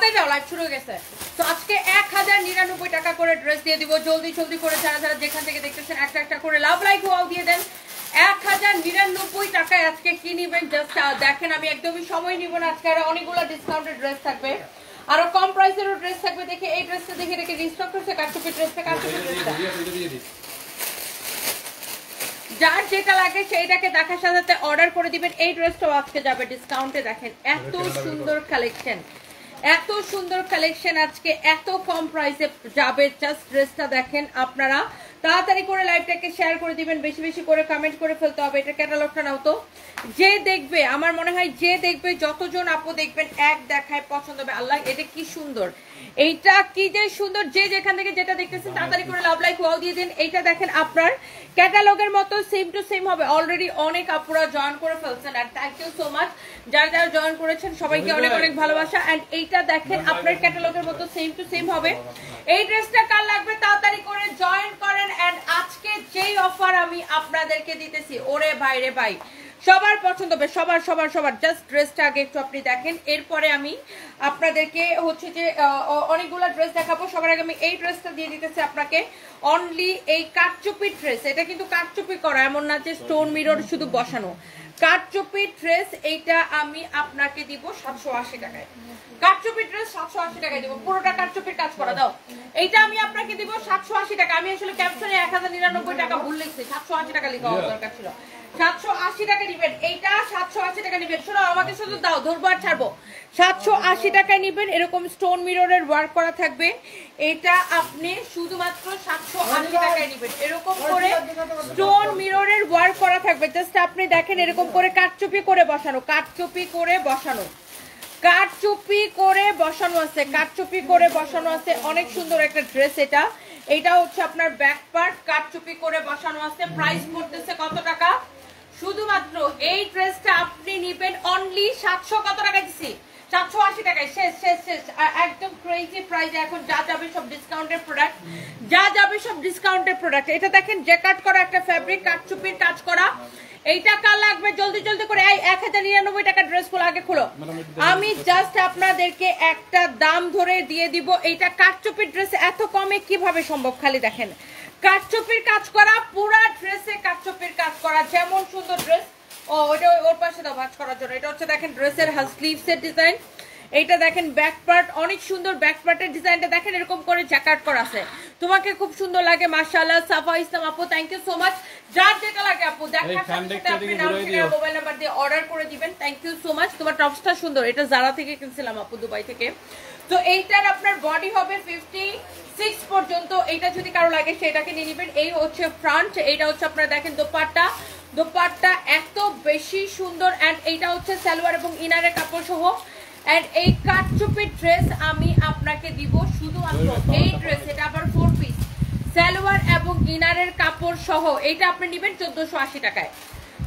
তাড়াতাড়ি যাও, লাইভ শুরু হয়ে গেছে। তো আজকে 1099 টাকা করে ড্রেস দিয়ে দিব। জলদি জলদি করে যারা যারা যেখান থেকে দেখতেছেন একটা একটা করে লাভ লাইক ওয়াও দিয়ে দেন। 1099 টাকায় আজকে কি নিবেন জাস্ট দেখেন। আমি একদমই সময় নিব না, আজকে আরো অনেকগুলো ডিসকাউন্টেড ড্রেস থাকবে, আরো কম প্রাইসেরও ড্রেস থাকবে। দেখে এই ড্রেসটা দেখে রেখে রিস্টক করছে কাটচুপি ড্রেসটা, কাটচুপি ড্রেসটা যার যেটা লাগে সেইটাকে দেখার সাথে অর্ডার করে দিবেন। এই ড্রেসটাও আজকে যাবে ডিসকাউন্টে। দেখেন এত সুন্দর কালেকশন, এত সুন্দর কালেকশন আজকে এত কম প্রাইসে যাবে। জাস্ট ড্রেসটা দেখেন আপনারা, তাড়াতাড়ি করে লাইভটাকে শেয়ার করে দিবেন, বেশি বেশি করে কমেন্ট করে ফেলতে হবে। এটা ক্যাটালগটা নাও তো, যে দেখবে আমার মনে হয় যে দেখবে যতজন আপু দেখবেন এক দেখায় পছন্দ হবে। আল্লাহ এটা কি সুন্দর, এইটা কি যে সুন্দর। যে যেখান থেকে যেটা দেখতেছেন তাড়াতাড়ি করে লাভ লাইক ওয়াও দিয়ে দিন। এইটা দেখেন আপনার ক্যাটালগের মতো সেম টু সেম হবে। অলরেডি অনেক আপুরা জয়েন করে ফেলছেন আর থ্যাংক ইউ সো মাচ যারা যারা জয়েন করেছেন সবাইকে অনেক অনেক ভালোবাসা। এন্ড এইটা দেখেন আপনার ক্যাটালগের মতো সেম টু সেম হবে। এই ড্রেসটা কার লাগবে তাড়াতাড়ি করে জয়েন করেন। এন্ড আজকে যেই অফার আমি আপনাদেরকে দিতেছি, ওরে ভাই রে ভাই, সবার পছন্দ হবে, সবার সবার সবার। জাস্ট ড্রেসটা আগে একটু আপনি দেখেন, এরপরে আমি আপনাদেরকে হচ্ছে যে অনেকগুলো ড্রেস দেখাবো। সবার আগে আমি এই ড্রেসটা দিয়ে দিতেছি আপনাকে, অনলি এই কাটচুপি ড্রেস। এটা কিন্তু কাটচুপি করা, এমন না যে স্টোন মিরর শুধু বসানো। কাটচুপি ড্রেস এইটা আমি আপনাকে দিব 780 টাকায়। কাটচুপি ড্রেস 780 টাকায় দিব, পুরোটা কাটচুপির কাজ করা। দাও এইটা আমি আপনাকে দিব 780 টাকা। আমি আসলে ক্যাপশনে 1099 টাকা ভুল লিখছি, 780 টাকা লেখা দরকার ছিল। 780 টাকা নিবেন, এইটা 780 টাকা নিবেন। শোনো আমাকে শুধু দাও, ধরবো আর ছাড়বো। 780 টাকায় নিবেন, এরকম স্টোন মিররের ওয়ার্ক করা থাকবে। এটা আপনি শুধুমাত্র 780 টাকায় নিবেন, এরকম করে স্টোন মিররের ওয়ার্ক করা থাকবে। জাস্ট আপনি দেখেন এরকম করে কাটচুপি করে বসানো, কাটচুপি করে বসানো, কাটচুপি করে বসানো আছে, কাটচুপি করে বসানো আছে। অনেক সুন্দর একটা ড্রেস এটা। এটা হচ্ছে আপনার ব্যাক পার্ট, কাটচুপি করে বসানো আছে। প্রাইস পড়তেছে কত টাকা? শুধুমাত্র এই ড্রেসটা আপনি নিবেন অনলি 700 কত টাকা দিছি? 780 টাকায়। শেষ শেষ শেষ, একদম ক্রেজি প্রাইস। এখন যা যাবে সব ডিসকাউন্টের প্রোডাক্ট, যা যাবে সব ডিসকাউন্টের প্রোডাক্ট। এটা দেখেন জ্যাকেট করা একটা ফ্যাব্রিক, কাটচুপির কাজ করা। এইটা কার লাগবে জলদি জলদি করে এই 1099 টাকা ড্রেসগুলো আগে খুলো। আমি জাস্ট আপনাদেরকে একটা দাম ধরে দিয়ে দিব। এইটা কাটচুপির ড্রেস এত কমে কিভাবে সম্ভব? খালি দেখেন কাটচুপির কাজ করা, পুরা ড্রেসে কাটচুপির কাজ করা। যেমন সুন্দর ড্রেস, ও ওটা ওর পাশে দাও ভাঁজ করার জন্য। এটা হচ্ছে দেখেন ড্রেসের স্লিভসের ডিজাইন। এইটা দেখেন ব্যাক পার্ট, অনেক সুন্দর ব্যাক পার্টের ডিজাইনটা দেখেন, এরকম করে জ্যাকেট করা আছে। তোমাকে খুব সুন্দর লাগে মাশাআল্লাহ। সাফা ইসলাম আপু থ্যাংক ইউ সো মাচ। যার যেটা লাগে আপু দেখার সাথে আপনি নাম ঠিকানা মোবাইল নাম্বার দিয়ে অর্ডার করে দিবেন। Thank you so much. তোমার টপসটা সুন্দর, এটা জারা থেকে কিনছিলাম আপু, দুবাই থেকে। তো এইটার আপনার বডি হবে 56 পর্যন্ত। এইটা যদি কারো লাগে সেটাকে নিয়ে নেবেন। এই হচ্ছে ফ্রন্ট, এইটা হচ্ছে আপনারা দেখেন দোপাট্টা, দোপাট্টা এত বেশি সুন্দর। এন্ড এইটা হচ্ছে সালোয়ার এবং ইনারের কাপড় সহ। এন্ড এই কাটচুপি ড্রেস আমি আপনাকে দিব শুধুমাত্র এই ড্রেস, এটা আবার 4 পিস সালোয়ার এবং ইনারের কাপড় সহ। এইটা আপনি নেবেন 1480 টাকায়।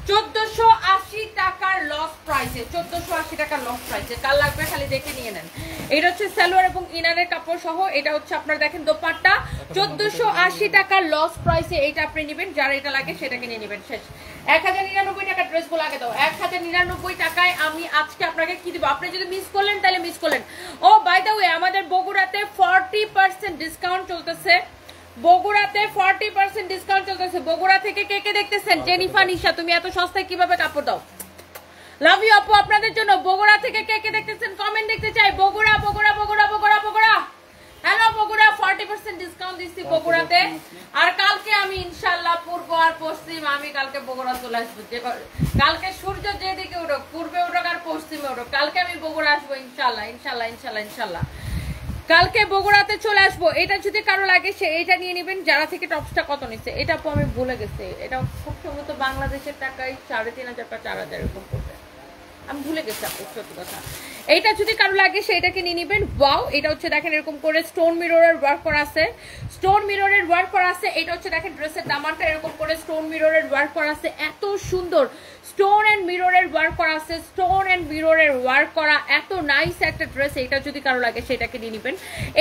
1480 টাকার লস প্রাইসে, 1480 টাকার লস প্রাইসে। কার লাগবে খালি দেখে নিয়ে নেন। এটা হচ্ছে সালোয়ার এবং ইনারের কাপড় সহ। এটা হচ্ছে আপনার দেখেন দোপাট্টা, 1480 টাকার লস প্রাইসে। এটা আপনি নেবেন, যার এটা লাগে সেটাকে নিয়ে নেবেন। শেষ। 1099 টাকার ড্রেসগুলো আগে দাও। 1099 টাকায় আমি আজকে আপনাকে কি দিব? আপনি যদি মিস করলেন তাহলে মিস করলেন। ও বাই দ্য ওয়ে, আমাদের বগুড়াতে 40% ডিসকাউন্ট চলতেছে। বগুড়াতে 40% ডিসকাউন্ট চলতেছে। বগুড়া থেকে কে কে দেখতেছেন? জেনিফা নিশা, তুমি এত সস্তায় কিভাবে কাপড় দাও? লাভ ইউ আপু, আপনাদের জন্য। বগুড়া থেকে কে কে দেখতেছেন কমেন্ট দেখতে চাই। বগুড়া বগুড়া বগুড়া বগুড়া বগুড়া, হ্যালো বগুড়া। 40% ডিসকাউন্ট দিচ্ছি বগুড়াতে। আর কালকে আমি ইনশাআল্লাহ পূর্ব আর পশ্চিম, আমি কালকে বগুড়া চলে আসবো। কালকে সূর্য যেদিকে উঠুক, পূর্বে উঠুক আর পশ্চিমে উঠুক, কালকে আমি বগুড়া আসবো ইনশাআল্লাহ ইনশাআল্লাহ ইনশাআল্লাহ ইনশাআল্লাহ। কালকে বগুড়াতে চলে আসবো। এটা যদি কারো লাগে সে এটা নিয়ে নেবেন। যারা থেকে টপসটা কত নিচ্ছে এটা আপু আমি ভুলে গেছি। এটা খুব সম্ভবত বাংলাদেশের টাকায় 3500 বা 4000 এরকম পড়বে, আমি ভুলে গেছি আপু, সত্যি কথা। এইটা যদি কারো লাগে সেটাকে নিয়ে নেবেন। ওয়াও, এটা হচ্ছে দেখেন এরকম করে স্টোন মিররের ওয়ার্ক করা আছে, স্টোন মিররের ওয়ার্ক করা আছে। এটা হচ্ছে দেখেন ড্রেসের দামানটা এরকম করে স্টোন মিররের ওয়ার্ক করা আছে। এত সুন্দর স্টোন এন্ড মিররের ওয়ার্ক করা আছে, স্টোন এন্ড মিররের ওয়ার্ক করা, এত নাইস একটা ড্রেস। এটা যদি কারো লাগে সেটাকে নিয়ে নেবেন।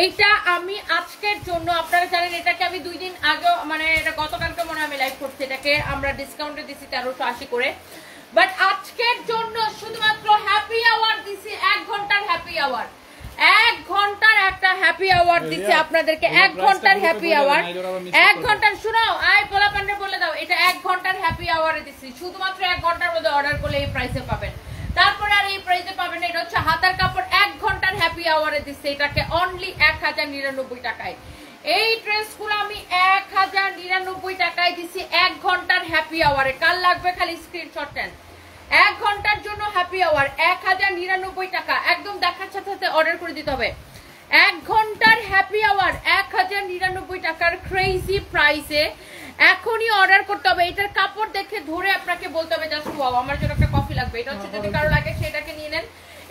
এইটা আমি আজকের জন্য, আপনারা জানেন এটাকে আমি 2 দিন আগে, মানে এটা গতকালকে মনে হয় আমি লাইভ করছি, এটাকে আমরা ডিসকাউন্টে দিচ্ছি 1380 করে। বাট আজকের জন্য শুধুমাত্র হ্যাপি আওয়ার দিছি, 1 ঘন্টার হ্যাপি আওয়ার। 1 ঘন্টার একটা হ্যাপি আওয়ার দিচ্ছে আপনাদেরকে, 1 ঘন্টার হ্যাপি আওয়ার, 1 ঘন্টার। শুনো আই পোলা প্যান্ডে বলে দাও, এটা 1 ঘন্টার হ্যাপি আওয়ারে দিচ্ছি, শুধুমাত্র 1 ঘন্টার মধ্যে অর্ডার করলে এই প্রাইসে পাবেন, তারপরে আর এই প্রাইসে পাবেন। এটা হচ্ছে হাতার কাপড়, 1 ঘন্টার হ্যাপি আওয়ারে দিচ্ছে এটাকে অনলি 1099 টাকায়। এই ড্রেসগুলো আমি 1099 টাকায় দিচ্ছি 1 ঘন্টার হ্যাপি আওয়ারে। কাল লাগবে খালি স্ক্রিনশট নেন। 1 ঘন্টার জন্য হ্যাপি আওয়ার 1099 টাকা, একদম দেখার সাথে সাথে অর্ডার করে দিতে হবে। 1 ঘন্টার হ্যাপি আওয়ার 1099 টাকার ক্রেজি প্রাইসে এখনই অর্ডার করতে হবে। এটার কাপড় দেখে ধরে আপনাকে বলতে হবে জাস্ট ওয়াও, আমার জন্য একটা কফি লাগবে। এটা হচ্ছে যদি কারো লাগে সেটাকে নিয়ে নেন।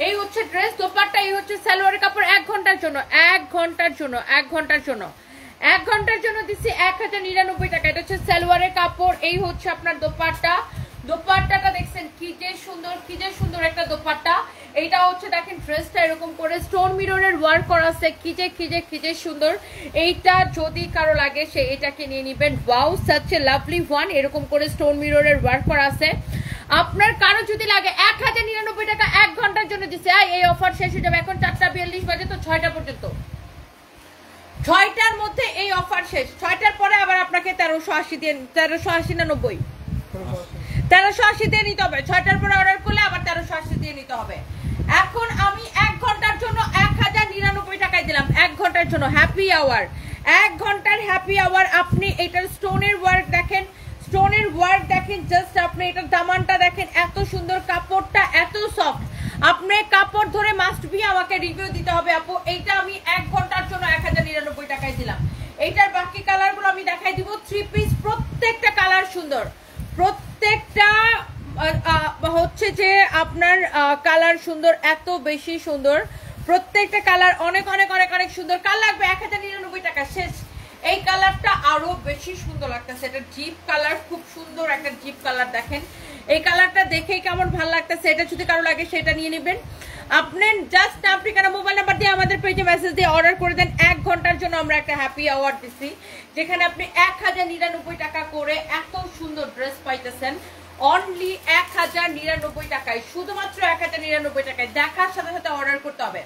এই হচ্ছে ড্রেস, দোপাট্টা, এই হচ্ছে সালোয়ারের কাপড়। 1 ঘন্টার জন্য, 1 ঘন্টার জন্য, 1 ঘন্টার জন্য, 1 ঘন্টার জন্য দিচ্ছি 1099 টাকা। এটা হচ্ছে সালোয়ারের কাপড়, এই হচ্ছে আপনার দোপাট্টা। দোপাট্টাটা দেখছেন কি যে সুন্দর, কি যে সুন্দর একটা দোপাট্টা। এইটা হচ্ছে দেখেন ড্রেসটা এরকম করে স্টোন মিররের ওয়ার্ক করা আছে, কি যে সুন্দর। এইটা যদি কারো লাগে সে এটাকে নিয়ে নেবেন। Wow, such a lovely one, এরকম করে স্টোন মিররের ওয়ার্ক করা আছে। আপনার কারো যদি লাগে 1099 টাকা 1 ঘন্টার জন্য দিচ্ছে। এই অফার শেষ হয়ে যাবে এখন 4:42 বাজে, তো 6টা পর্যন্ত, 6টার মধ্যে এই অফার শেষ। 6টার পরে আবার আপনাকে 1380 দিয়ে, 1380 না 90, 1380 দিয়ে নিতে হবে। 6টার পরে অর্ডার করলে আবার 1380 দিয়ে নিতে হবে। এখন আমি 1 ঘন্টার জন্য 1099 টাকায় দিলাম। 1 ঘন্টার জন্য হ্যাপি আওয়ার, 1 ঘন্টার হ্যাপি আওয়ার। আপনি এটার স্টোনের ওয়ার্ক দেখেন, স্টোনের ওয়ার্ক দেখেন, জাস্ট আপনি এটার দামানটা দেখেন, এত সুন্দর, কাপড়টা এত সফট। আপনি কাপড় ধরে মাস্ট বি আমাকে রিভিউ দিতে হবে আপু। এইটা আমি 1 ঘন্টার জন্য 1099 টাকায় দিলাম। এইটার বাকি কালারগুলো আমি দেখাই দিব। 3 পিস, প্রত্যেকটা কালার সুন্দর, প্রত্যেকটা হচ্ছে যে আপনার কালার সুন্দর, এত বেশি সুন্দর প্রত্যেকটা কালার, অনেক অনেক অনেক অনেক সুন্দর। কাল লাগবে 1099 টাকা, শেষ। এই কালারটা আরো বেশি সুন্দর লাগতেছে, এটা জিপ কালার, খুব সুন্দর একটা জিপ কালার। দেখেন এই কালারটা দেখেই কেমন ভালো লাগতেছে। এটা যদি কারো লাগে সেটা নিয়ে নেবেন। আপনি জাস্ট নাম, ঠিকানা, মোবাইল নাম্বার দিয়ে আমাদের পেজে মেসেজ দিয়ে অর্ডার করে দেন। 1 ঘন্টার জন্য আমরা একটা হ্যাপি আওয়ার দিচ্ছি, যেখানে আপনি 1099 টাকা করে এত সুন্দর ড্রেস পাইতেছেন অনলি 1099 টাকায়, শুধুমাত্র 1099 টাকায়। দেখার সাথে সাথে অর্ডার করতে হবে,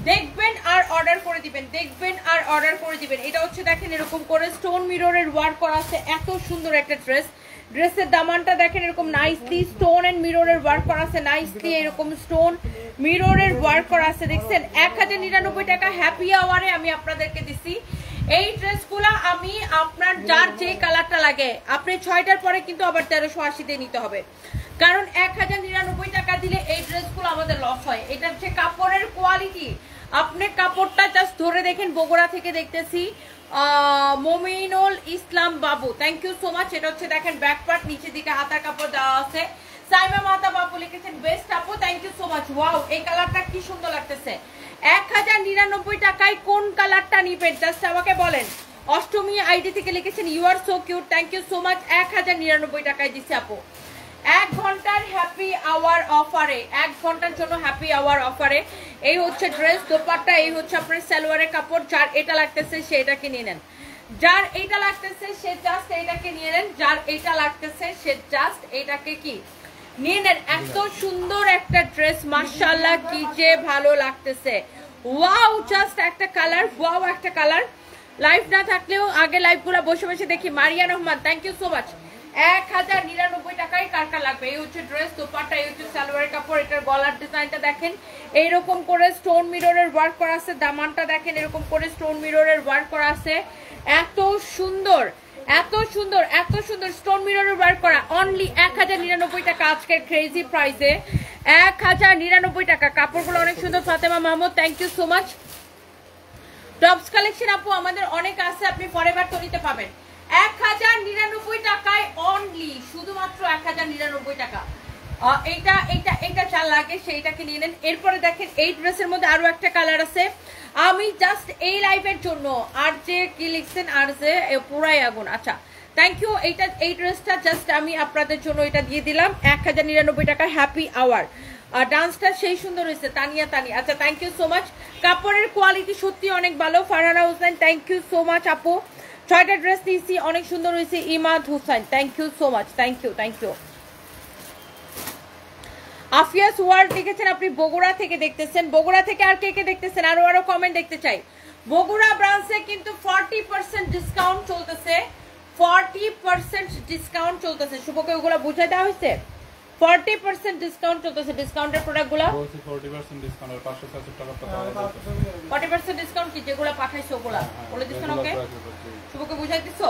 দেখবেন আর অর্ডার করে দিবেন, দেখবেন আর অর্ডার করে দিবেন। এটা হচ্ছে দেখেন এরকম করে স্টোন মিররের ওয়ার্ক করা আছে, এত সুন্দর একটা ড্রেস। ড্রেসের দামানটা দেখেন এরকম নাইসলি স্টোন এন্ড মিররের ওয়ার্ক করা আছে, নাইসলি এরকম স্টোন মিররের ওয়ার্ক করা আছে। দেখছেন 1099 টাকা হ্যাপি আওয়ারে আমি আপনাদেরকে দিছি এই ড্রেসগুলো। আমি আপনার যার যে কালারটা লাগে, আপনি 6টার পরে কিন্তু আবার 1380 দিয়ে নিতে হবে, কারণ 1099 টাকা দিলে এই ড্রেসগুলো আমাদের লস হয়। এটা হচ্ছে কাপড়ের কোয়ালিটি, আপনি কাপড়টা জাস্ট ধরে দেখেন। বগুড়া থেকে দেখতেছি মমিনুল ইসলাম বাবু, থ্যাংক ইউ সো মাচ। এটা হচ্ছে দেখেন ব্যাক পার্ট, নিচের দিকে হাতার কাপড় দেওয়া আছে। সাইমা মাতা বাবু লিখেছেন বেস্ট আপু, thank you so much. Wow, এই কালারটা কি সুন্দর লাগতেছে। 1099 টাকায় কোন কালারটা নিবেন জাস্ট আমাকে বলেন। অষ্টমী আইডি থেকে লিখেছেন you are so cute, thank you so much. 1099 টাকায় দিচ্ছে আপু 1 ঘন্টার হ্যাপি আওয়ার অফারে, 1 ঘন্টার জন্য হ্যাপি আওয়ার অফারে। এই হচ্ছে ড্রেস, দোপাট্টা, এই হচ্ছে আপনার সালোয়ারের কাপড়। যার এটা লাগতেছে সে এটাকে নিয়ে নেন, যার এইটা লাগতেছে সে জাস্ট এইটাকে নিয়ে নেন, যার এইটা লাগতেছে সে জাস্ট এইটাকে কি নিয়ে নেন। এত সুন্দর একটা ড্রেস, মাশাআল্লাহ, কি যে ভালো লাগতেছে। ওয়াও, জাস্ট একটা কালার, ওয়াও একটা কালার। লাইভ না থাকলেও আগে লাইভগুলো বসে বসে দেখি। Maria Rahman, thank you so much. 1099 টাকায় কার কার লাগবে। এই হচ্ছে ড্রেস, দোপাট্টা, এই হচ্ছে সালোয়ারের কাপড়। এটার গলার ডিজাইনটা দেখেন, এইরকম করে স্টোন মিররের ওয়ার্ক করা আছে। দামানটা দেখেন এরকম করে স্টোন মিররের ওয়ার্ক করা আছে। এত সুন্দর, এত সুন্দর, এত সুন্দর স্টোন মিররের ওয়ার্ক করা। অনলি 1099 টাকা আজকের ক্রেজি প্রাইসে, 1099 টাকা। কাপড়গুলো অনেক সুন্দর। Fatema Mahmud, thank you so much. Tops collection আপু আমাদের অনেক আছে, আপনি ফরএভার তো নিতে পাবেন 1099 টাকায় অনলি, শুধুমাত্র 1099 টাকা। এইটা এইটা এইটা যা লাগে সেইটাকে নিয়ে নেন। এরপরে দেখেন এই ড্রেসের মধ্যে আরো একটা কালার আছে। আমি জাস্ট এই লাইভের জন্য আর যে কি লিখছেন, আর যে পুরাই আগুন, আচ্ছা থ্যাংক ইউ। এইটা এই ড্রেসটা জাস্ট আমি আপনাদের জন্য এটা দিয়ে দিলাম 1099 টাকা হ্যাপি আওয়ার। ডান্সটা সেই সুন্দর হয়েছে, তানিয়া তানি, আচ্ছা থ্যাংক ইউ সো মাচ। কাপড়ের কোয়ালিটি সত্যি অনেক ভালো। Farhana Hossain, thank you so much আপু। 6টা ড্রেস নিয়েছি, অনেক সুন্দর হয়েছে। Imad Hussain, thank you so much, thank you, thank you. Afia's world লিখেছেন আপনি বগুড়া থেকে দেখতেছেন। বগুড়া থেকে আর কে কে দেখতেছেন? আরো কমেন্ট দেখতে চাই। বগুড়া ব্রাঞ্চে কিন্তু 40% ডিসকাউন্ট চলতেছে, 40% ডিসকাউন্ট চলতেছে। শুভকে ওগুলো বুঝাই দেওয়া হয়েছে? 40% ডিসকাউন্ট চলতেছে। ডিসকাউন্টের প্রোডাক্টগুলো বলছি 40% ডিসকাউন্ট আর 560 টাকা তো 40% ডিসকাউন্ট কি যেগুলো পাঠাইছো ওগুলা বলে দিছেন? ওকে শুভকে বুঝাই দিছো?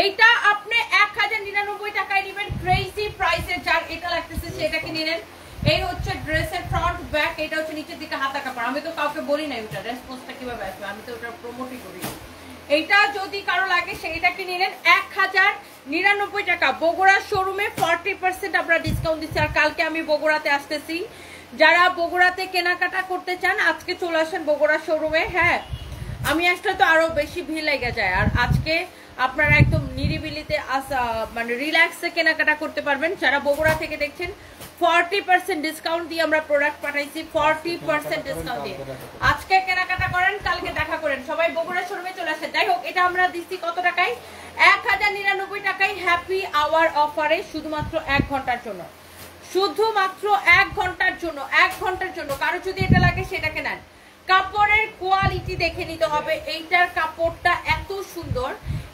এইটা আপনি 1099 টাকায় নেবেন ক্রেজি প্রাইসে। যার এটা লাগতেছে সেটা কি নিলেন। এই হচ্ছে ড্রেসের ফ্রন্ট ব্যাক, এটা হচ্ছে নিচের দিকে হাতা কাপড়। আমি তো কাউকে বলি না ওটা রেসপন্সটা কিভাবে আসবে, আমি তো ওটা প্রমোটই করি। এইটা যদি কারো লাগে সেইটা কি নিলেন 1099 টাকা। বগুড়া শোরুমে 40% আমরা ডিসকাউন্ট দিচ্ছি। আর কালকে আমি বগুড়াতে আসতেছি, যারা বগুড়াতে কেনাকাটা করতে চান আজকে চলে আসেন বগুড়া শোরুমে। হ্যাঁ আমি আসলে তো আরো বেশি ভিড় লেগে যায়। আর আজকে আপনারা একদম নিরিবিলিতে মানে রিল্যাক্সে কেনাকাটা করতে পারবেন। যারা বগুড়া থেকে দেখছেন 40% ডিসকাউন্ট দিয়ে আমরা প্রোডাক্ট পাঠাইছি, 40% ডিসকাউন্ট দিয়ে। আজকে কেনাকাটা করেন, কালকে দেখা করেন, সবাই বগুড়া শোরুমে চলে আসে। যাই হোক, এটা আমরা দিচ্ছি কত টাকায়? 1099 টাকায় হ্যাপি আওয়ার অফারে, শুধুমাত্র 1 ঘন্টার জন্য, শুধুমাত্র 1 ঘন্টার জন্য, 1 ঘন্টার জন্য। কারো যদি এটা লাগে সেটাকে নেন। কাপড়ের কোয়ালিটি দেখে নিতে হবে। এইটার কাপড়টা এত সুন্দর,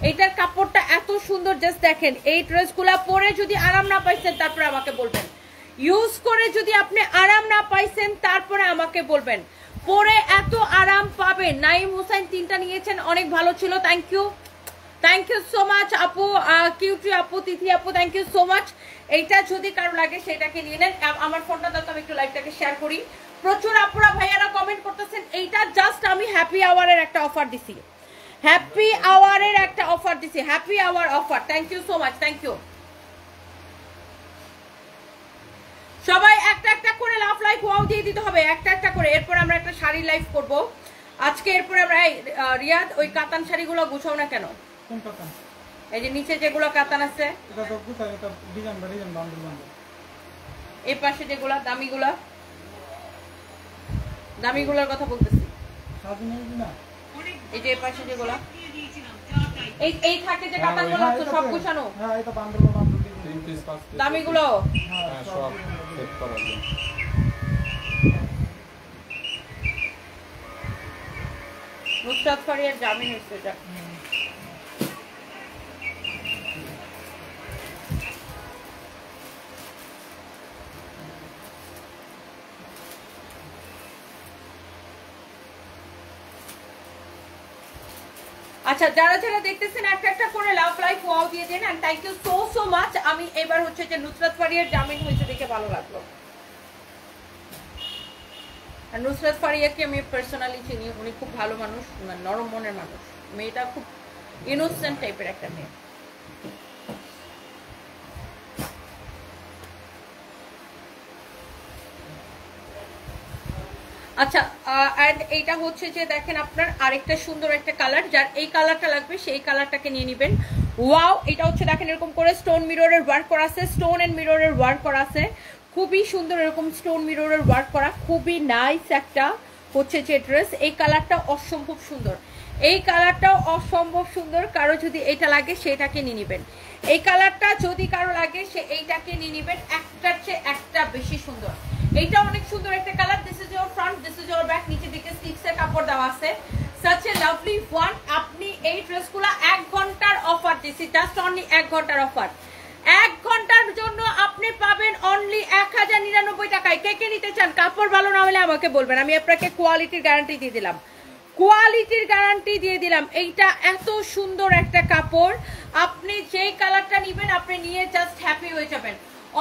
এইটার কাপড়টা এত সুন্দর। জাস্ট দেখেন, এই ড্রেসগুলা পরে যদি আরাম না পাইছেন তারপরে আমাকে বলবেন। ইউজ করে যদি আপনি আরাম না পাইছেন তারপরে আমাকে বলবেন। পরে এত আরাম পাবেন। নাইম হোসেন 3টা নিয়েছেন, অনেক ভালো ছিল, thank you, thank you so much আপু, কিউটি আপু, তিথি আপু, থ্যাংক ইউ সো মাচ। এইটা যদি কারো লাগে সেটাকে নিয়ে নেন। আমার ফোনটা দাও তো, আমি একটু লাইভটাকে শেয়ার করি। প্রচুর আপুরা ভাইয়ারা কমেন্ট করতেছেন। এইটা জাস্ট আমি হ্যাপি আওয়ারের একটা অফার দিছি, হ্যাপি আওয়ারের একটা অফার দিছি, happy hour offer. Thank you so much, thank you. সবাই একটা একটা করে লাভ লাইক ওয়াও দিয়ে দিতে হবে, একটা একটা করে। এরপর আমরা একটা শাড়ি লাইভ করব আজকে। এরপরে আমরা রিয়াদ ওই কাতান শাড়িগুলো গুছাও না কেন? কোন কাতান? এই যে নিচে যেগুলো কাতান আছে, এটা তো গুছাই, এটা ডিজাইন বান্ডেল বান্ডেল। এই পাশে যেগুলো দামিগুলা, দামিগুলোর কথা বলতেছি। সাজনি না, এই যে এই পাশে যেগুলো এই থাকে যে কাতানগুলো তো সব গুছানো। হ্যাঁ এটা বান্ডেল বান্ডেল 3 পিস 5 পিস দামিগুলো হ্যাঁ সব সেট করা যায়। নুসরাত ফারিয়ার জামিন হয়েছে যা। আচ্ছা, যারা যারা দেখতেছেন একটা একটা করে লাভ লাইক ওয়াও দিয়ে দেন। And thank you so so much. আমি এবার হচ্ছে যে নুসরাত ফারিয়ার জামিন হয়েছে দেখে ভালো লাগলো। আর নুসরাত ফারিয়াকে আমি পার্সোনালি চিনি, উনি খুব ভালো মানুষ, নরম মনের মানুষ। মেয়েটা খুব ইনোসেন্ট টাইপের একটা মেয়ে। আচ্ছা, এন্ড এইটা হচ্ছে যে দেখেন আপনার আরেকটা সুন্দর একটা কালার, যার এই কালারটা লাগবে সেই কালারটাকে নিয়ে নেবেন। ওয়াও, এটা হচ্ছে দেখেন এরকম করে স্টোন মিররের ওয়ার্ক করা আছে, স্টোন এন্ড মিররের ওয়ার্ক করা আছে, খুবই সুন্দর। এরকম স্টোন মিররের ওয়ার্ক করা, খুবই নাইস একটা হচ্ছে যে ড্রেস। এই কালারটা অসম্ভব সুন্দর, এই কালারটাও অসম্ভব সুন্দর। কারো যদি এটা লাগে সেটাকে নিয়ে নেবেন। এই কালারটা যদি কারো লাগে সে এইটাকে নিয়ে নেবেন, একটার চেয়ে একটা বেশি সুন্দর। এইটা অনেক সুন্দর একটা colour. This is your front, this is your back, নিচে দিকে স্লিভসের কাপড় দেওয়া আছে। such a lovely one। আপনি এই ড্রেসগুলো 1 ঘন্টার অফার দিছি, জাস্ট অনলি 1 ঘন্টার অফার। 1 ঘন্টার জন্য আপনি পাবেন অনলি 1099 টাকায়। কে কে নিতে চান? কাপড় ভালো না হলে আমাকে বলবেন, আমি আপনাকে কোয়ালিটির গ্যারান্টি দিয়ে দিলাম, কোয়ালিটির গ্যারান্টি দিয়ে দিলাম। এইটা এত সুন্দর একটা কাপড়, আপনি যেই কালারটা নেবেন আপনি নিয়ে জাস্ট হ্যাপি হয়ে যাবেন।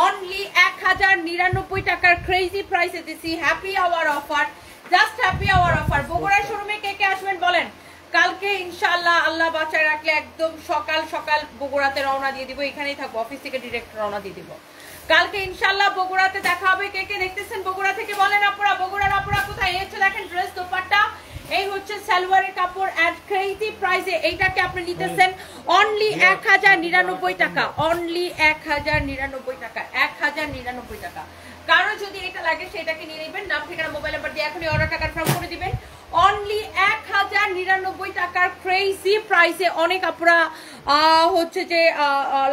অনলি 1099 টাকার ক্রেজি প্রাইসে দিছি happy hour offer, just happy hour offer. Bogura শোরুমে কে কে আসবেন বলেন? কালকে ইনশাআল্লাহ আল্লাহ বাঁচায় রাখলে একদম সকাল সকাল বগুড়াতে রওনা দিয়ে দিব, এখানেই থাকবো, অফিস থেকে ডিরেক্ট রওনা দিয়ে দিব। কালকে ইনশাআল্লাহ বগুড়াতে দেখা হবে। কে কে দেখতেছেন বগুড়া থেকে বলেন আপুরা? বগুড়ার আপুরা কোথায়? এই হচ্ছে দেখেন ড্রেস দোপাট্টা, এই হচ্ছে সালোয়ারের কাপড় এট ক্রেজি প্রাইসে। এইটাকে আপনি নিতেছেন অনলি 1099 টাকা, অনলি 1099 টাকা, 1099 টাকা। কারো যদি এটা লাগে সেটাকে নিয়ে নেবেন, নাম ঠিকানা মোবাইল নাম্বার দিয়ে এখনই অর্ডারটা কনফার্ম করে দিবেন। অনলি 1099 টাকার ক্রেজি প্রাইসে। অনেক আপুরা হচ্ছে যে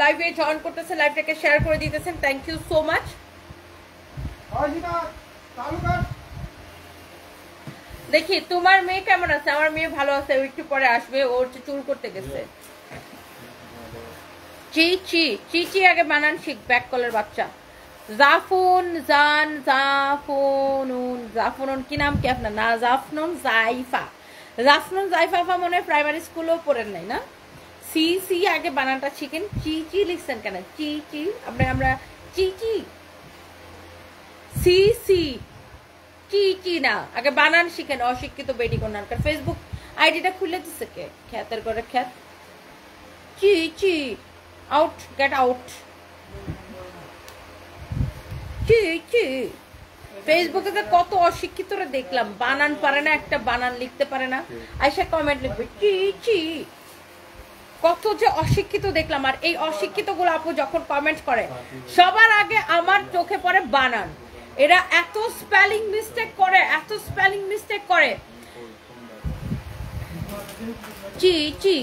লাইভে জয়েন করতেছেন, লাইভটাকে শেয়ার করে দিতেছেন, থ্যাংক ইউ সো মাচ। দেখি তোমার মেয়ে কেমন আছে? আমার মেয়ে ভালো আছে, ও একটু পরে আসবে, ওর চুল করতে গেছে। চিচি চিচি আগে বানান শিখ, ব্যাক কলের বাচ্চা। জাফুন জান জাফুনুন জাফুনুন কি নাম কি আপনার? না জাফনুন জাইফা, জাফনুন জাইফা মনে হয় প্রাইমারি স্কুলেও পড়েন নাই না? সি সি আগে বানানটা শিখেন। চিচি লিখছেন কেন? চিচি আমরা চিচি সি সি চিচি না, আগে বানান শিখেন। অশিক্ষিত বেডি কোনার ফেসবুক আইডিটা খুলে দিছে কে? খ্যাতের করে খ্যাত। চিচি আউট, গেট আউট। চিচি ফেসবুকে কত অশিক্ষিতরা দেখলাম, বানান পারে না, একটা বানান লিখতে পারে না, আইসা কমেন্ট লিখবে চিচি। কত যে অশিক্ষিত দেখলাম। আর এই অশিক্ষিত গুলো আপু যখন কমেন্ট করে, সবার আগে আমার চোখে পড়ে বানান। এরা এত স্পেলিং মিস্টেক করে, এত স্পেলিং মিস্টেক করে। চিচি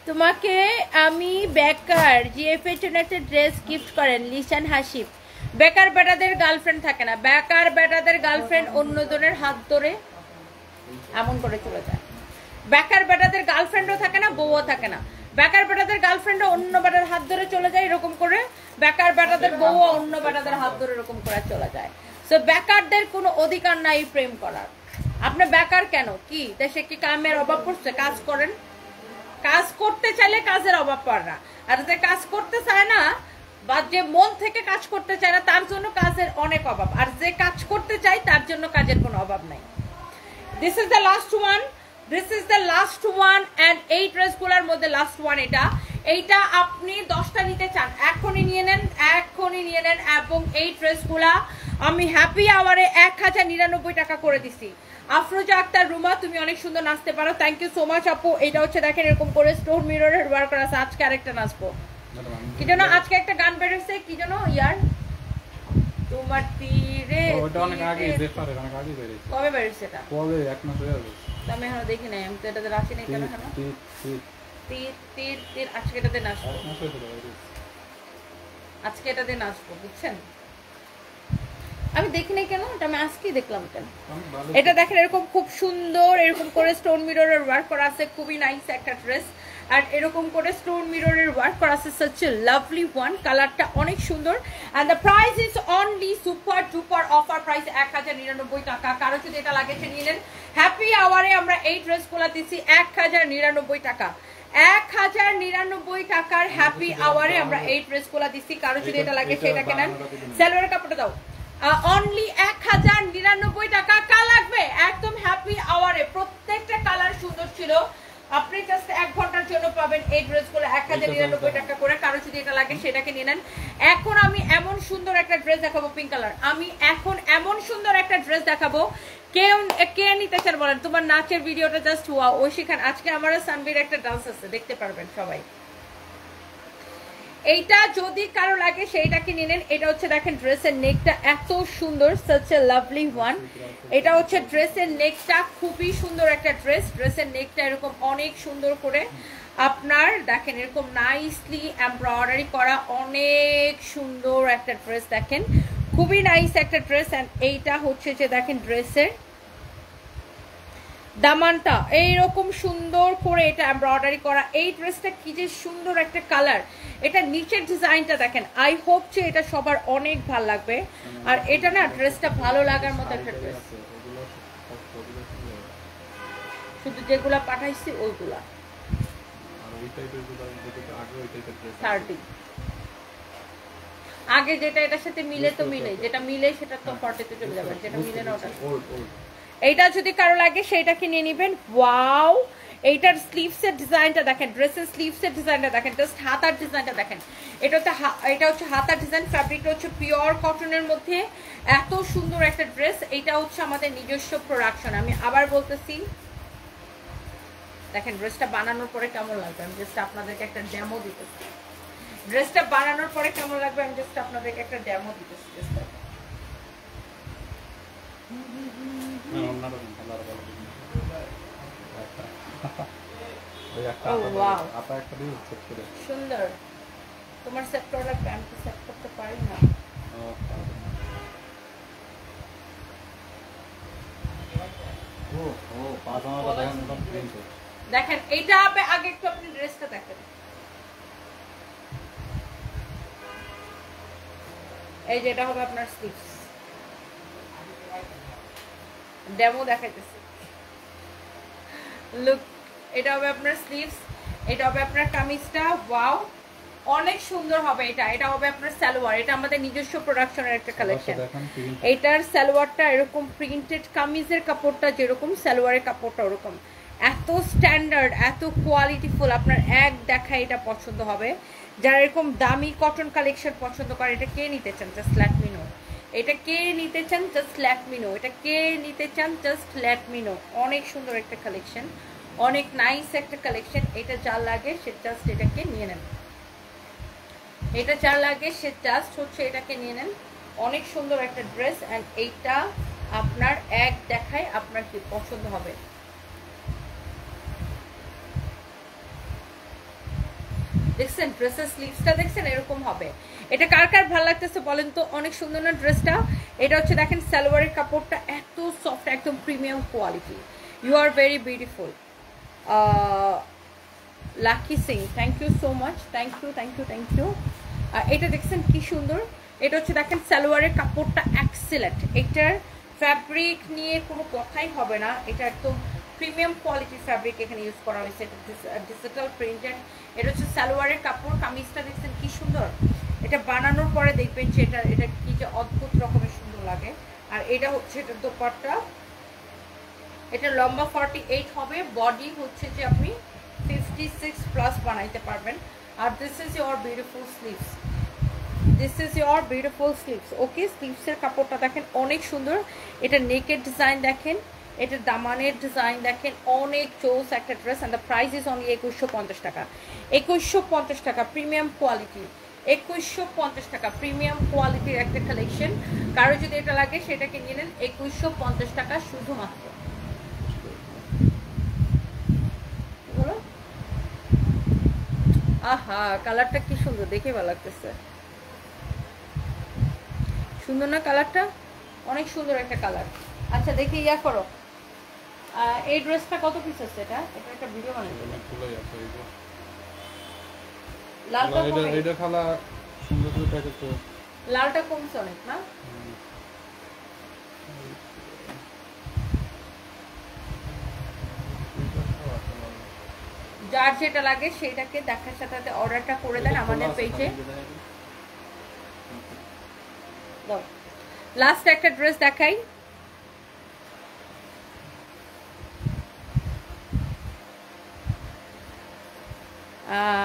তোমাকে আমি বেকার জিএফএ জন্য একটা ড্রেস গিফট করেন লিসান হাসিব। বেকার বেটাদের গার্লফ্রেন্ড থাকে না, বেকার বেটাদের গার্লফ্রেন্ড অন্যজনের হাত ধরে এমন করে চলে যায়। বেকার বেটাদের গার্লফ্রেন্ডও থাকে না, বউও থাকে না। বেকার বেটাদের গার্লফ্রেন্ডও অন্য বেটার হাত ধরে চলে যায় এরকম করে, বেকার বেটাদের বউও অন্য বেটাদের হাত ধরে এরকম করে চলে যায়। সো বেকারদের কোনো অধিকার নাই প্রেম করার। আপনি বেকার কেন? কি দেশে কি কামের অভাব পড়ছে? কাজ করেন। কাজ করতে চাইলে কাজের অভাব পড়ে না। আর যে কাজ করতে চায় না বা যে মন থেকে কাজ করতে চায় না, তার জন্য কাজের অনেক অভাব। আর যে কাজ করতে চায় তার জন্য কাজের কোনো অভাব নাই। This is the last one, this is the last one. And এই ড্রেসগুলোর মধ্যে লাস্ট ওয়ান এটা। এইটা আপনি 10টা নিতে চান এখনই নিয়ে নেন, এখনই নিয়ে নেন। এবং এই ড্রেসগুলা আমি হ্যাপি আওয়ারে 1099 টাকা করে দিছি। আফরোজা আক্তার রুমা, তুমি অনেক সুন্দর নাচতে পারো, থ্যাংক ইউ সো মাচ আপু। এটা হচ্ছে দেখেন এরকম করে স্টোন মিররের ওয়ার্ক করা আছে। আজকে আরেকটা নাচবো, কি যেন আজকে একটা গান বেরোচ্ছে, কি যেন ইয়ার তোমার তীরে। ওটা অনেক আগে জেফারের অনেক আগে বেরিয়েছে। কবে বেরোচ্ছে এটা? কবে? এক মাস হয়ে গেছে। আমি এখনো দেখি নাই, আমি তো এটাতে রাখি নাই কেন? কেন তীর তীর তীর আজকে এটাতে নাচবো, এক মাস হয়েছিল বেরিয়েছে। আজকে এটাতে নাচবো, বুঝছেন? আমি দেখি নাই কেন, এটা আমি আজকেই দেখলাম কেন। এটা দেখেন এরকম খুব সুন্দর এরকম করে স্টোন মিররের ওয়ার্ক করা আছে, খুবই নাইস একটা ড্রেস। আর এরকম করে স্টোন মিররের ওয়ার্ক করা আছে, সাচ এ লাভলি ওয়ান। কালারটা অনেক সুন্দর। And the price is only super duper offer price 1099 টাকা। কারো যদি এটা লাগে সে নিয়ে নেন। হ্যাপি আওয়ারে আমরা এই ড্রেসগুলো দিচ্ছি 1099 টাকা। 1099 টাকার হ্যাপি আওয়ারে আমরা এই ড্রেসগুলো দিচ্ছি। কারো যদি এটা লাগে সেটাকে নেন। সালোয়ারের কাপড়টা দাও। অনলি 1099 টাকা। কার লাগবে? একদম হ্যাপি আওয়ারে। প্রত্যেকটা কালার সুন্দর ছিল। আপনি জাস্ট 1 ঘন্টার জন্য পাবেন এই ড্রেসগুলো 1099 টাকা করে। কারো যদি এটা লাগে সেটাকে নিয়ে নেন। এখন আমি এমন সুন্দর একটা ড্রেস দেখাবো, পিঙ্ক কালার। আমি এখন এমন সুন্দর একটা ড্রেস দেখাবো, কে নিতে চান বলেন? তোমার নাচের ভিডিওটা জাস্ট ওয়াও। ওই শিখান। আজকে আমার সানবির একটা ডান্স আছে, দেখতে পারবেন সবাই। এইটা যদি কারো লাগে সেইটাকে নিয়ে নেন। এটা হচ্ছে দেখেন ড্রেসের নেকটা এত সুন্দর, সাচ এ লাভলি ওয়ান। এটা হচ্ছে ড্রেসের নেকটা, খুবই সুন্দর একটা ড্রেস। ড্রেসের নেকটা এরকম অনেক সুন্দর করে আপনার দেখেন এরকম নাইসলি এমব্রয়ডারি করা, অনেক সুন্দর একটা ড্রেস। দেখেন খুবই নাইস একটা ড্রেস। এন্ড এইটা হচ্ছে যে দেখেন ড্রেসের দামানটা এইরকম সুন্দর করে এটা এমব্রয়ডারি করা। এই ড্রেসটা কি যে সুন্দর একটা কালার। এটা নিচের ডিজাইনটা দেখেন। আই হোপ যে এটা সবার অনেক ভালো লাগবে। আর এটা না ড্রেসটা ভালো লাগার মতো একটা ড্রেস। শুধু যেগুলা পাঠাইছি ওইগুলা 30 আগে যেটা এটার সাথে মিলে তো মিলে, যেটা মিলে সেটা তো 40-তে চলে যাবে, যেটা মিলে না ওটা। এইটা যদি কারো লাগে সেইটাকে নিয়ে নেবেন। ওয়াও, এইটার স্লিভসের ডিজাইনটা দেখেন, ড্রেসের স্লিভসের ডিজাইনটা দেখেন, জাস্ট হাতার ডিজাইনটা দেখেন। এটা হচ্ছে হাতার ডিজাইন। ফ্যাব্রিকটা হচ্ছে পিওর কটনের মধ্যে। এত সুন্দর একটা ড্রেস। এইটা হচ্ছে আমাদের নিজস্ব প্রোডাকশন। আমি আবার বলতেছি, দেখেন ড্রেসটা বানানোর পরে কেমন লাগবে। আমি জাস্ট আপনাদেরকে একটা ডেমো দিতেছি। ড্রেসটা বানানোর পরে কেমন লাগবে আমি জাস্ট আপনাদেরকে একটা ডেমো দিতেছি। সুন্দর। তোমার সেট করা লাগবে, আমি তো সেট করতে পারি না। ও ও পাজামাটা দেখেন একদম প্রিন্টেড। দেখেন এইটা হবে আগে একটু আপনি ড্রেসটা দেখেন, এই যে এটা হবে আপনার স্লিভস, ডেমো দেখাইতেছি, লুক এটা হবে আপনার স্লিভস, এটা হবে আপনার কামিজটা, ওয়াও অনেক সুন্দর হবে এটা। এটা হবে আপনার সালোয়ার, এটা আমাদের নিজস্ব প্রোডাকশনের একটা কালেকশন। দেখেন প্রিন্ট। এটার সালোয়ারটা এরকম প্রিন্টেড, কামিজের কাপড়টা যেরকম সালোয়ারের কাপড়টা ওরকম, এত স্ট্যান্ডার্ড এত কোয়ালিটিফুল, আপনার এক দেখা এটা পছন্দ হবে। যারা এরকম দামি কটন কালেকশন পছন্দ করে, এটা কে নিতে চান জাস্ট লেট মি নো, এটা কে নিতে চান জাস্ট লেট মি নো, এটা কে নিতে চান জাস্ট লেট মি নো। অনেক সুন্দর একটা কালেকশন, অনেক নাইস একটা কালেকশন। এটা যা লাগে সে জাস্ট এটাকে নিয়ে নেন, এটা যা লাগে সে জাস্ট হচ্ছে এটাকে নিয়ে নেন। অনেক সুন্দর একটা ড্রেস, অ্যান্ড এইটা আপনার এক দেখায় আপনার কি পছন্দ হবে। দেখছেন ড্রেসের স্লিভসটা দেখছেন এরকম হবে। এটা কার কার ভালো লাগতেছে বলেন তো, অনেক সুন্দর না ড্রেসটা। এটা হচ্ছে দেখেন সালোয়ারের কাপড়টা এত সফট, একদম premium quality. You are very beautiful Lucky Singh, thank you so much, thank you thank you thank you. আর এটা দেখছেন কি সুন্দর, এটা হচ্ছে দেখেন সালোয়ারের কাপড়টা এক্সেলেন্ট, এটার ফ্যাব্রিক নিয়ে কোনো কথাই হবে না, এটা একদম প্রিমিয়াম কোয়ালিটির ফ্যাব্রিক এখানে ইউজ করা হয়েছে, ডিজিটাল প্রিন্টেড। এটা হচ্ছে সালোয়ারের কাপড়, কামিজটা দেখছেন কি সুন্দর, এটা বানানোর পরে দেখবেন যে এটা কি যে অদ্ভুত রকমের সুন্দর লাগে। আর এটা হচ্ছে এটা দোপাট্টা, এটা লম্বা 48 হবে, বডি হচ্ছে যে আপনি 56 প্লাস বানাইতে পারবেন। আর this is your beautiful sleeves, this is your beautiful sleeves. Okay, স্লিভসের কাপড়টা দেখেন অনেক সুন্দর, এটা নেকের ডিজাইন দেখেন, এটা দামানের ডিজাইন দেখেন, অনেক চোস একটা dress. And the price is only 2150 টাকা, 2150 টাকা প্রিমিয়াম কোয়ালিটি, 2150 টাকা প্রিমিয়াম কোয়ালিটির একটা কালেকশন। কারো যদি এটা লাগে সেটাকে নিয়ে নেন 2150 টাকা শুধুমাত্র। বলো আহা, কালারটা কি সুন্দর, দেখে ভালো লাগতেছে, সুন্দর না কালারটা, অনেক সুন্দর একটা কালার। আচ্ছা দেখি ইয়া করো, এই ড্রেসটা কত পিস আছে? এটা এটা একটা ভিডিও বানাইতে চলেই আছে এই যে লালটা কমে, এটা খালা সুন্দর করে প্যাকেট করে। লালটা কমছে অনেক না? যার যেটা লাগে সেটাকে দেখার সাথে সাথে অর্ডারটা করে দেন আমাদের পেজে। লাস্ট একটা ড্রেস দেখাই,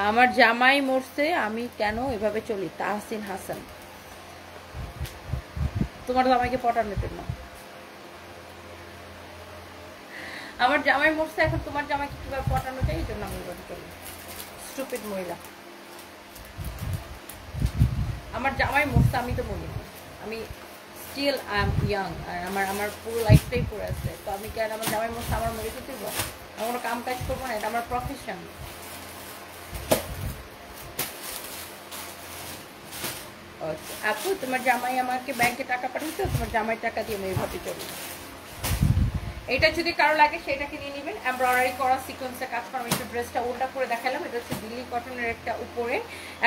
আমার জামাই মরছে আমি কেন এভাবে চলি, তাহসিন হাসান। তোমার জামাইকে পটানোর জন্য, আমার জামাই মরছে, এখন তোমার জামাইকে কিভাবে পটানো যায় এই জন্য আমি এভাবে চলি, স্টুপিড মহিলা। আমার জামাই মরছে, আমি তো বলি না, আমি স্টিল আই এম ইয়াং, আর আমার পুরো লাইফটাই পড়ে আছে। তো আমি কেন আমার জামাই মরছে আমার মরে যেতে দেবো? আমি কোনো কাম কাজ করবো না, এটা আমার প্রফেশন। আপু তোমার জামাই আমাকে ব্যাংকে টাকা পাঠিয়েছে, তোমার জামাই টাকা দিয়ে আমি এইভাবে চলি। এটা যদি কারো লাগে সেটাকে নিয়ে নেবেন। এমব্রয়ডারি করা সিকোয়েন্সে কাজ করা, আমি একটু ড্রেসটা উল্টা করে দেখালাম। এটা হচ্ছে দিল্লি কটনের একটা উপরে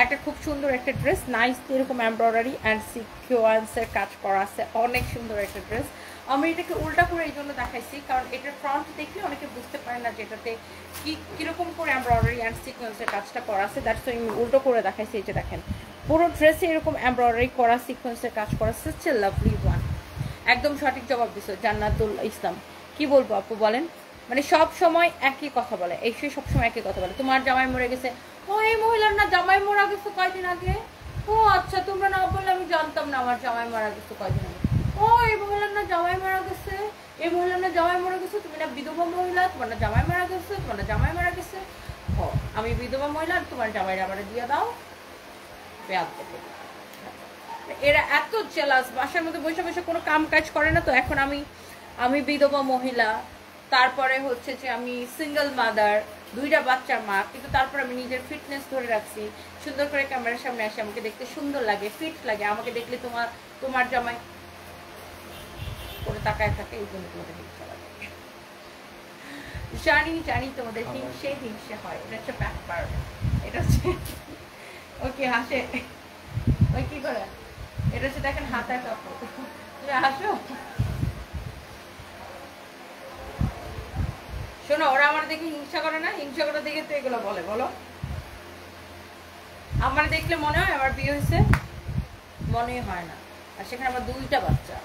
একটা খুব সুন্দর একটা ড্রেস, নাইস এরকম এমব্রয়ডারি অ্যান্ড সিকোয়েন্সের কাজ করা আছে, অনেক সুন্দর একটা ড্রেস। আমি এটাকে উল্টা করে এই জন্য দেখাইছি কারণ এটার ফ্রন্ট দেখলে অনেকে বুঝতে পারে না যে এটাতে কীরকম করে এমব্রয়ডারি অ্যান্ড সিকোয়েন্সের কাজটা করা আছে, দ্যাটস ওয়াই আমি উল্টো করে দেখাইছি। এই যে দেখেন পুরো ড্রেসে এরকম এমব্রয়ডারি করা সিকোয়েন্সের কাজ করা, সাচ এ লাভলি ওয়ান। একদম সঠিক জবাব দিছো জান্নাতুল ইসলাম। কি বলবো আপু বলেন, মানে সব সময় একই কথা বলে, এই সব সময় একই কথা বলে, তোমার জামাই মরে গেছে, ও এই মহিলার না জামাই মারা গেছে কয়দিন আগে, ও আচ্ছা তোমরা না বললে আমি জানতাম না আমার জামাই মারা গেছে কয়দিন আগে, ও এই মহিলার না জামাই মারা গেছে, এই মহিলার না জামাই মারা গেছে, তুমি না বিধবা মহিলা, তোমার না জামাই মারা গেছে, তোমার না জামাই মারা গেছে, ও আমি বিধবা মহিলা, তোমার জামাইরা আমার দিয়ে দাও। এরা এত জেলাস, বাসার মধ্যে বসে বসে কোনো কাম কাজ করে না। তো এখন আমি বিধবা মহিলা, তারপরে হচ্ছে যে আমি সিঙ্গেল মাদার, 2টা বাচ্চার মা, কিন্তু তারপর আমি নিজের ফিটনেস ধরে রাখছি, সুন্দর করে ক্যামেরার সামনে আসে, আমাকে দেখতে সুন্দর লাগে, ফিট লাগে, আমাকে দেখলে তোমার জামাই করে তাকায় থাকে, এই জন্য তোমাকে দেখতে লাগে। জানি জানি তোমাদের হিংসে হয়, এটা হচ্ছে ব্যাপার। এটা হচ্ছে ওকে হাসে ওই কি করে, এটা হচ্ছে দেখেন হাতার কাপড়। তুমি হাসো। শোনো, ওরা আমার দেখে হিংসা করে না, হিংসা করে দেখে তো এগুলো বলে, বলো। আমার দেখলে মনে হয় আমার বিয়ে হয়েছে? মনেই হয় না। আর সেখানে আমার 2টা বাচ্চা,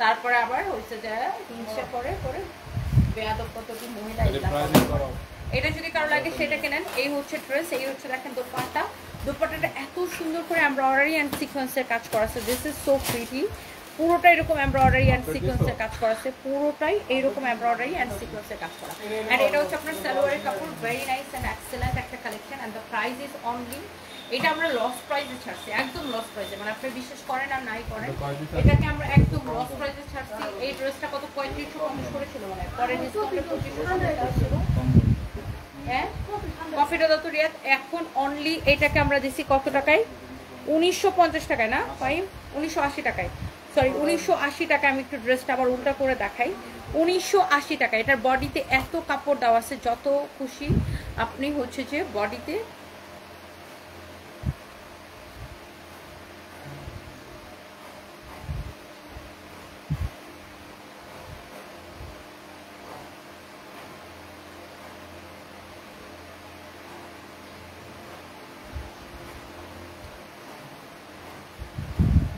তারপরে আবার হয়েছে যে হিংসা করে করে বেয়াদব কতটি মহিলা। এটা যদি কারো লাগে সেটা কেনেন। এই হচ্ছে ড্রেস, এই হচ্ছে দেখেন দোপাট্টা। দোপাট্টাটা এত সুন্দর করে এমব্রয়ডারি অ্যান্ড সিকোয়েন্সের কাজ করা আছে। This is so pretty. পুরোটাই এরকম এমব্রয়ডারি অ্যান্ড সিকোয়েন্সের কাজ করা আছে, পুরোটাই এইরকম এমব্রয়ডারি অ্যান্ড সিকোয়েন্সের কাজ করা। অ্যান্ড এটা হচ্ছে আপনার সালোয়ারের কাপড়, ভেরি নাইস অ্যান্ড এক্সেলেন্ট একটা collection. And the price is only, এটা আমরা লস প্রাইসে ছাড়ছি, একদম লস প্রাইসে, মানে আপনি বিশ্বাস করেন আর নাই করেন, এটাকে আমরা একদম লস প্রাইসে ছাড়ছি। এই ড্রেসটা কত 3550 করেছিল, মানে পরে ডিসকাউন্টে 2550 ছিল। হ্যাঁ, কফিটা দত্ত রিয়াদ। এখন অনলি এটাকে আমরা দিছি কত টাকায়? 1950 টাকায় না ভাই, 1980 টাকায়, সরি 1980 টাকায়। আমি একটু ড্রেসটা আবার উল্টা করে দেখাই। 1980 টাকা। এটার বডিতে এত কাপড় দেওয়া আছে, যত খুশি আপনি হচ্ছে যে বডিতে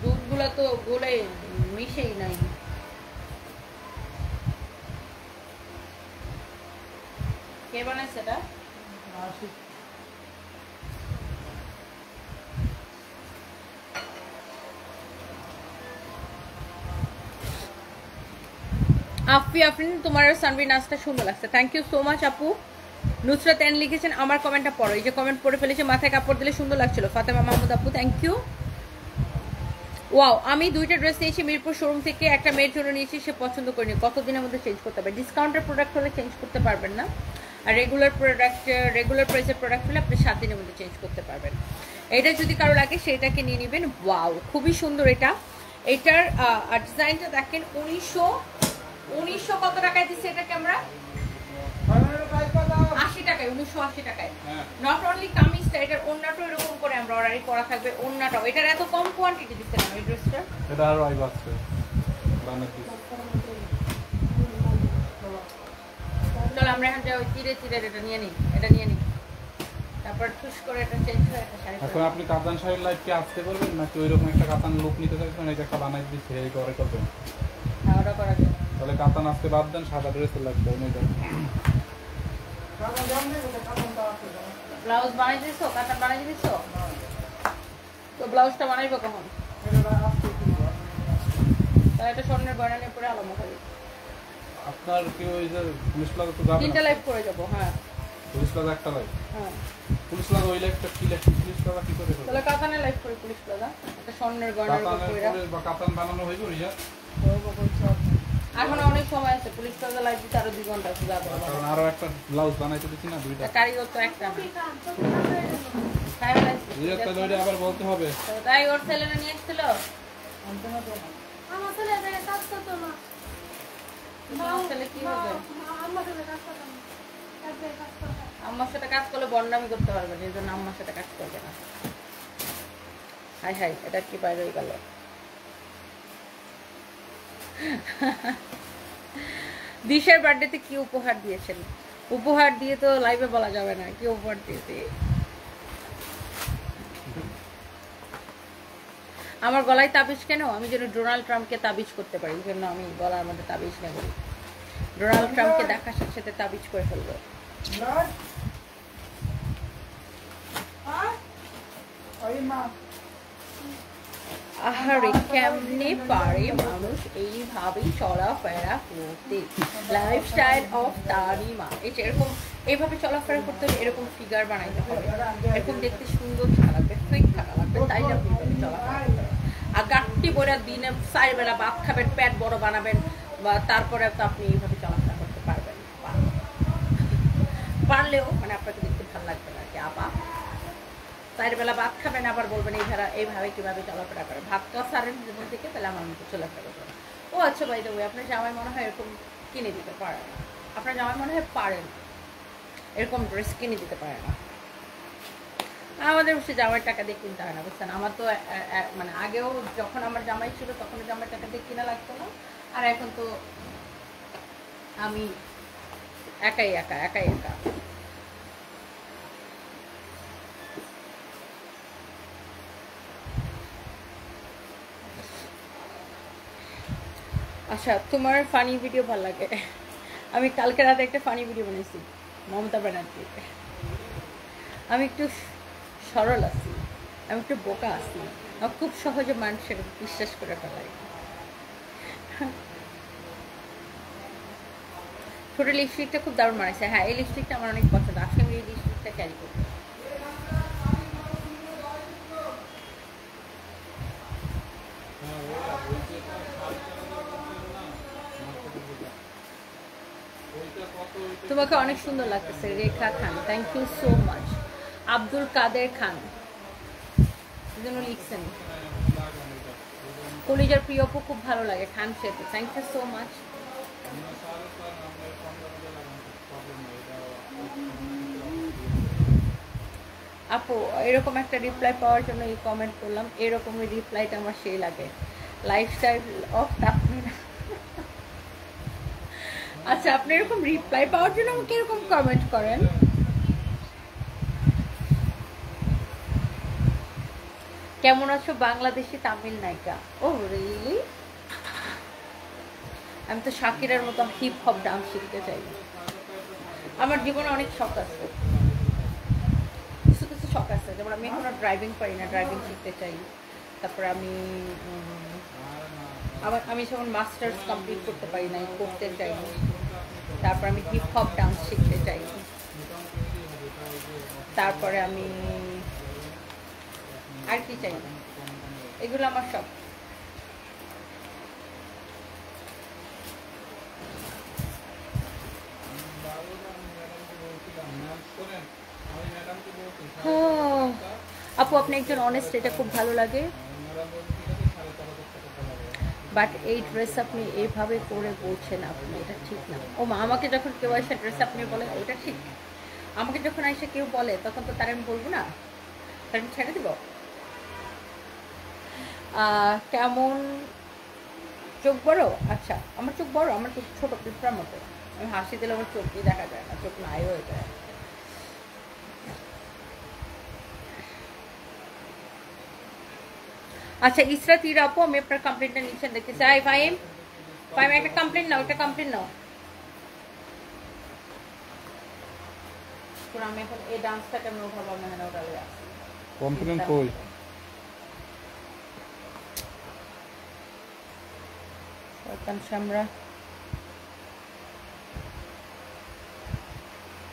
দুধগুলো তো গলে মিশেই নাই। কে বানাইছে এটা? আফরিন, তোমার সানভি নাচটা সুন্দর লাগছে, থ্যাংক ইউ সো মাচ আপু। নুসরাত এন লিখেছেন আমার কমেন্টটা পড়ো, এই যে কমেন্ট পড়ে ফেলেছে, মাথায় কাপড় দিলে সুন্দর লাগছিল। ফাতেমা মাহমুদ আপু, থ্যাংক ইউ। ওয়াও, আমি 2টা ড্রেস নিয়েছি মিরপুর শোরুম থেকে, একটা মেয়ের জন্য নিয়েছি, সে পছন্দ করেনি। কতদিনের মধ্যে চেঞ্জ করতে হবে? ডিসকাউন্টের প্রোডাক্ট হলে চেঞ্জ করতে পারবেন না, আর রেগুলার প্রাইসের প্রোডাক্ট হলে আপনি 7 দিনের মধ্যে চেঞ্জ করতে পারবেন। এটা যদি কারো লাগে সেটাকে নিয়ে নেবেন। ওয়াও, খুবই সুন্দর এটা। এটার ডিজাইনটা দেখেন। 1900 কত টাকায় দিচ্ছে এটাকে আমরা? 80 টাকায়, 1980 টাকায়। নট অনলি কামিজটা, এটার ওন্নাটাও এরকম করে এমব্রয়ডারি করা থাকবে, ওন্নাটাও। এটার এত কম কোয়ান্টিটি দিচ্ছে না এই ড্রেসটা। এটা আরো আইবা আছে বানাতে। চল আমরা এখন যাই ওই তীরে তীরে, এটা নিয়ে নিই, এটা নিয়ে নিই, তারপর ঠুস করে এটা চেঞ্জ হয়ে একটা শাড়ি। এখন আপনি কাতান শাড়ির লাইফ কি আসতে পারবেন, নাকি ওইরকম একটা কাতান লুক নিতে চাইছেন? এটা একটা বানাই দিচ্ছে, এই করে করবেন। হ্যাঁ, ওটা করা যায়। তাহলে কাতান আজকে বাদ দেন, সাদা ড্রেসের লাগবে ওইটা। ব্লাউজ বানাই দিছো? কাটা বানাই দিছো? তো ব্লাউজটা বানাইবো কখন? তাহলে এটা স্বর্ণের গয়না নিয়ে পরে আলামো খালি। আপনার কি ওই যে পুলিশ প্লাজা তো যাবেন? 3টা লাইভ করে যাবো। হ্যাঁ, পুলিশ প্লাজা একটা লাইভ। হ্যাঁ, পুলিশ প্লাজা ওই লাইভটা কি লাইভ? পুলিশ প্লাজা কি করে করবে? তাহলে কাতানে লাইভ করে পুলিশ প্লাজা, একটা স্বর্ণের গয়নার উপর কাতানের কইরা পরে বা কাতান বানানো হইব রিয়া? এখন অনেক সময় আছে, পুলিশ প্লাজা লাইভ দিতে আরো 2 ঘন্টা আছে, যাবো। কারণ আরো একটা ব্লাউজ বানাইতে দিছি না, 2টা। কারিগর তো একটা না। তাই রিয়া তো ওইটা আবার বলতে হবে। তাই ওর ছেলেরা নিয়ে এসেছিল। আমার ছেলে এখানে কাজ করতো না। তোমার ছেলে কি হবে? আমার ছেলে কাজ করতো না। তারপরে কাজ করতো। আম্মার সাথে কাজ করলে বন্ডামি করতে পারবে না, এই জন্য আম্মার সাথে কাজ করবে না। হাই হাই, এটা কি বাইরে হয়ে গেল? দিশার বার্থডেতে কি উপহার দিয়েছেন? উপহার দিয়ে তো লাইভে বলা যাবে না কি উপহার দিয়েছি। আমার গলায় তাবিজ কেন? আমি যেন ডোনাল্ড ট্রাম্পকে তাবিজ করতে পারি, এই জন্য আমি গলার মধ্যে তাবিজ নেব। ডোনাল্ড ট্রাম্পকে দেখার সাথে সাথে তাবিজ করে ফেলবো। আহারে, কেমনে পারে মানুষ এইভাবেই চলাফেরা করতে? Lifestyle of Tarima. এই যে এরকম এইভাবে চলাফেরা করতে হলে এরকম ফিগার বানাইতে হবে, এরকম দেখতে সুন্দর থাকা লাগবে, ফিট থাকা লাগবে, তাই না এইভাবে চলাফেরা করতে হবে। আর গাঠটি বইরা দিনে 4 বেলা ভাত খাবেন, পেট বড় বানাবেন, বা তারপরে তো আপনি এইভাবে চলাফেরা করতে পারবেন পারলেও, মানে আপনাকে দেখতে ভালো লাগবে না কি আপা 4 বেলা ভাত খাবেন, আবার বলবেন এইভাবে কিভাবে চলাফেরা করে। ভাত তো সারেন জীবন থেকে, তাহলে আমার মতো চলাফেরা করবেন। ও আচ্ছা, বাই দ্য ওয়ে, আপনার জামাই মনে হয় এরকম কিনে দিতে পারে না। আপনার জামাই মনে হয় পারেন, এরকম ড্রেস কিনে দিতে পারে না। আমাদের সে জামাইয়ের টাকা দিয়ে কিনতে হয় না, বুঝছেন? আমার তো মানে আগেও যখন আমার জামাই ছিল তখন জামাইয়ের টাকা দিয়ে কিনা লাগতো না, আর এখন তো আমি একাই একা। আচ্ছা, তোমার ফানি ভিডিও ভালো লাগে? আমি কালকে রাতে একটা ফানি ভিডিও বানিয়েছি মমতা ব্যানার্জি। আমি একটু সরল আছি, আমি একটু বোকা আছি, আমি খুব সহজে মানুষের বিশ্বাস করে ফেলাই। ছোট লিপস্টিকটা খুব দারুণ বানাইছে। হ্যাঁ, এই লিপস্টিকটা আমার অনেক পছন্দ। আজকে আমি এই লিপস্টিকটা ক্যারি করবো। তোমাকে অনেক সুন্দর লাগতেছে Rekha Khan, thank you so much. Abdul Kader Khan জন্য লিখছেন কলিজার প্রিয় আপু খুব ভালো লাগে খান খেতে, থ্যাংক ইউ সো মাচ। আপু এরকম একটা রিপ্লাই পাওয়ার জন্য এই কমেন্ট করলাম, এরকমই রিপ্লাইটা আমার সেই লাগে। Lifestyle of Tapmina. আচ্ছা, আপনি এরকম রিপ্লাই পাওয়ার জন্য আমাকে এরকম কমেন্ট করেন? কেমন আছো বাংলাদেশি তামিল নায়িকা? ও রিয়েলি? আমি তো শাকিরার মতো হিপ হপ ডান্স শিখতে চাই। আমার জীবনে অনেক শখ আছে, কিছু কিছু শখ আছে, যেমন আমি এখনো ড্রাইভিং পারি না, ড্রাইভিং শিখতে চাই। তারপরে আমি যেমন মাস্টার্স কমপ্লিট করতে পারি না, করতে চাই। তারপর আমি হিপ হপ ডান্স শিখতে চাই। তারপরে আমি আর কি চাই, এগুলো আমার সব। আপু আপনি একজন অনেস্ট, এটা খুব ভালো লাগে। বাট এই ড্রেস আপনি এইভাবে করে বলছেন, আপনি এটা ঠিক না। ও মা, আমাকে যখন কেউ এসে ড্রেস আপনি বলে ওইটা ঠিক, আমাকে যখন এসে কেউ বলে তখন তো তার আমি বলবো না, তার আমি ছেড়ে দিব। কেমন চোখ বড়? আচ্ছা, আমার চোখ বড়, আমার চোখ ছোট পিঁপড়ার মতো। আমি হাসি দিলে আমার চোখ দিয়ে দেখা যায় না, চোখ নাই হয়ে যায়। আচ্ছা, ইসরাত ইরা আপু, আমি আপনার কমপ্লেনটা নিচ্ছেন দেখতে চাই। ফাইম একটা কমপ্লেন নাও, একটা কমপ্লেন নাও। আমি এখন এই ডান্সটাকে আমি ওঠাবো না, ওটা কমপ্লেন কই?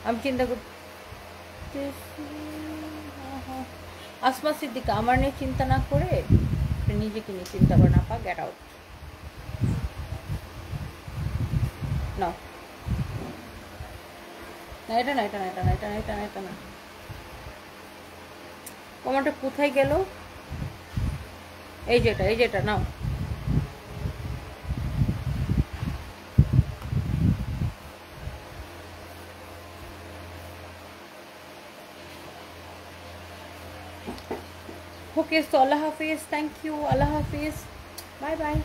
আমি চিন্তা করতেছি আসমা সিদ্দিকা, আমার নিয়ে চিন্তা না করে নিজেকে নিয়ে চিন্তা করে না পা, গেট আউট। না এটা না, এটা না, এটা না, এটা না, এটা না, এটা না। কমাটা কোথায় গেল? এই যেটা, এই যেটা নাও। ওকে, so Allah Hafiz, thank you, Allah Hafiz, bye bye.